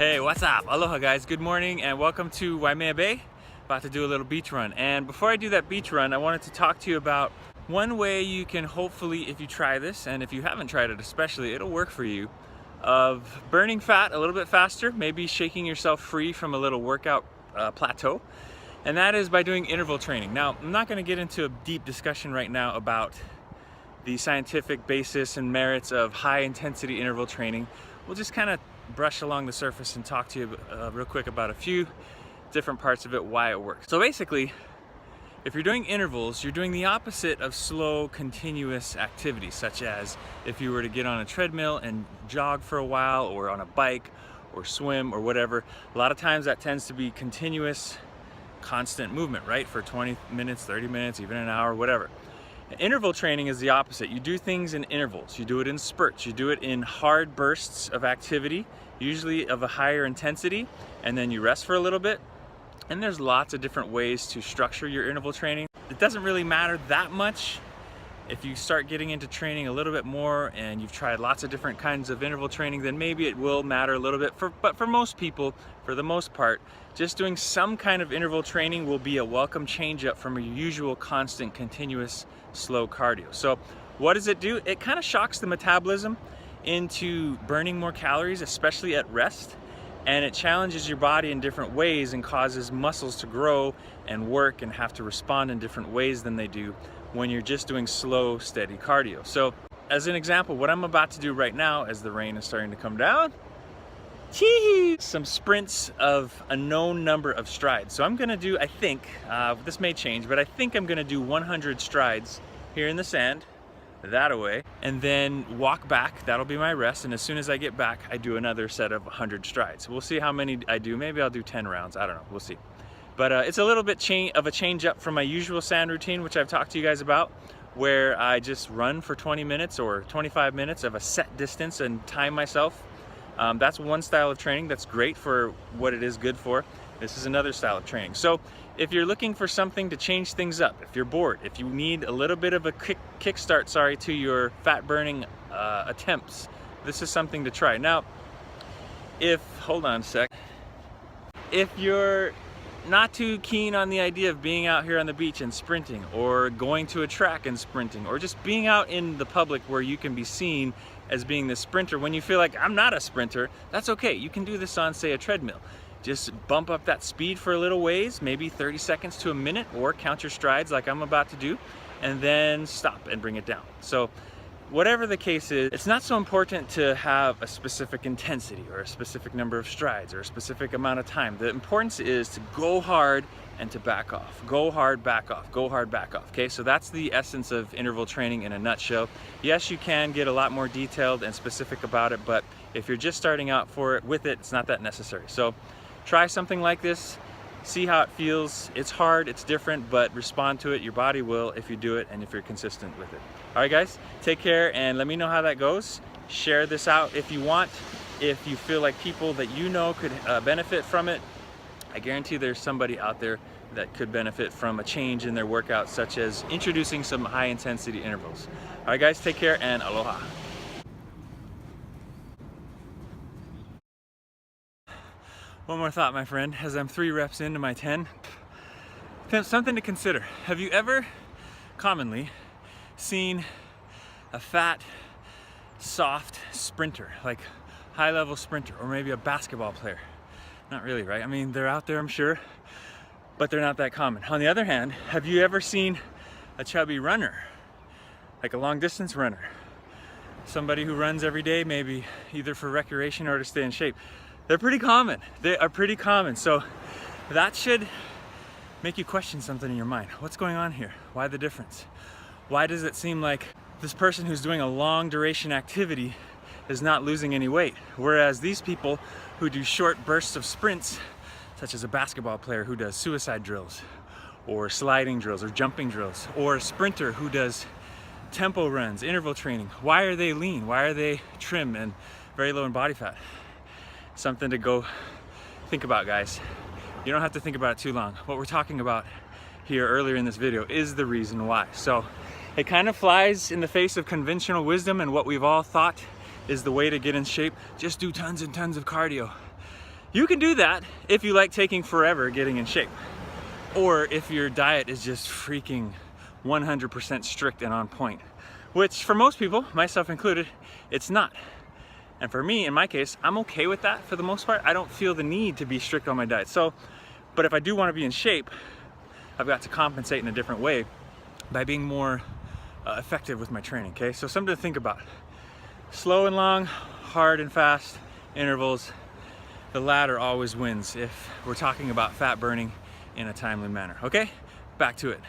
Hey, what's up? Aloha guys, good morning and welcome to Waimea Bay. About to do a little beach run. And before I do that beach run, I wanted to talk to you about one way you can hopefully, if you try this, and if you haven't tried it especially, it'll work for you, of burning fat a little bit faster, maybe shaking yourself free from a little workout plateau. And that is by doing interval training. Now, I'm not gonna get into a deep discussion right now about the scientific basis and merits of high intensity interval training. We'll just kind of brush along the surface and talk to you real quick about a few different parts of it, why it works. So basically, if you're doing intervals, you're doing the opposite of slow, continuous activities, such as if you were to get on a treadmill and jog for a while, or on a bike, or swim, or whatever. A lot of times that tends to be continuous, constant movement, right? For 20 minutes, 30 minutes, even an hour, whatever. Interval training is the opposite. You do things in intervals. You do it in spurts. You do it in hard bursts of activity, usually of a higher intensity, and then you rest for a little bit. And there's lots of different ways to structure your interval training. It doesn't really matter that much if you start getting into training a little bit more and you've tried lots of different kinds of interval training, then maybe it will matter a little bit. But for most people, for the most part, just doing some kind of interval training will be a welcome change up from your usual constant, continuous, slow cardio. So what does it do? It kind of shocks the metabolism into burning more calories, especially at rest. And it challenges your body in different ways and causes muscles to grow and work and have to respond in different ways than they do when you're just doing slow, steady cardio. So as an example, what I'm about to do right now, as the rain is starting to come down, some sprints of a known number of strides. So I'm gonna do, I think, this may change, but I think I'm gonna do 100 strides here in the sand, that away, and then walk back. That'll be my rest. And as soon as I get back, I do another set of 100 strides. We'll see how many I do. Maybe I'll do 10 rounds. I don't know. We'll see. But it's a little bit of a change up from my usual sand routine, which I've talked to you guys about, where I just run for 20 minutes or 25 minutes of a set distance and time myself. That's one style of training that's great for what it is good for. This is another style of training. So if you're looking for something to change things up, if you're bored, if you need a little bit of a kickstart, to your fat burning attempts, this is something to try. Now, hold on a sec. If you're not too keen on the idea of being out here on the beach and sprinting, or going to a track and sprinting, or just being out in the public where you can be seen as being the sprinter, when you feel like I'm not a sprinter, that's okay. You can do this on, say, a treadmill. Just bump up that speed for a little ways, maybe 30 seconds to a minute, or count your strides like I'm about to do, and then stop and bring it down. So whatever the case is, it's not so important to have a specific intensity or a specific number of strides or a specific amount of time. The importance is to go hard and to back off. Go hard, back off. Go hard, back off. Okay, so that's the essence of interval training in a nutshell. Yes, you can get a lot more detailed and specific about it, but if you're just starting out with it, it's not that necessary. So try something like this, see how it feels. It's hard, it's different, but respond to it. Your body will if you do it and if you're consistent with it. All right, guys, take care and let me know how that goes. Share this out if you want. If you feel like people that you know could benefit from it, I guarantee there's somebody out there that could benefit from a change in their workout, such as introducing some high intensity intervals. All right, guys, take care and aloha. One more thought, my friend, as I'm 3 reps into my 10. Something to consider. Have you ever commonly seen a fat, soft sprinter, like high-level sprinter, or maybe a basketball player? Not really, right? I mean, they're out there, I'm sure, but they're not that common. On the other hand, have you ever seen a chubby runner, like a long-distance runner? Somebody who runs every day, maybe either for recreation or to stay in shape. They're pretty common. They are pretty common. So that should make you question something in your mind. What's going on here? Why the difference? Why does it seem like this person who's doing a long duration activity is not losing any weight, whereas these people who do short bursts of sprints, such as a basketball player who does suicide drills, or sliding drills, or jumping drills, or a sprinter who does tempo runs, interval training, why are they lean? Why are they trim and very low in body fat? Something to go think about, guys. You don't have to think about it too long. What we're talking about here earlier in this video is the reason why. So it kind of flies in the face of conventional wisdom and what we've all thought is the way to get in shape. Just do tons and tons of cardio. You can do that if you like taking forever getting in shape, or if your diet is just freaking 100% strict and on point, which for most people, myself included, it's not. And for me, in my case, I'm okay with that for the most part. I don't feel the need to be strict on my diet. So, but if I do want to be in shape, I've got to compensate in a different way by being more effective with my training, okay? So something to think about. Slow and long, hard and fast, intervals. The latter always wins if we're talking about fat burning in a timely manner, okay? Back to it.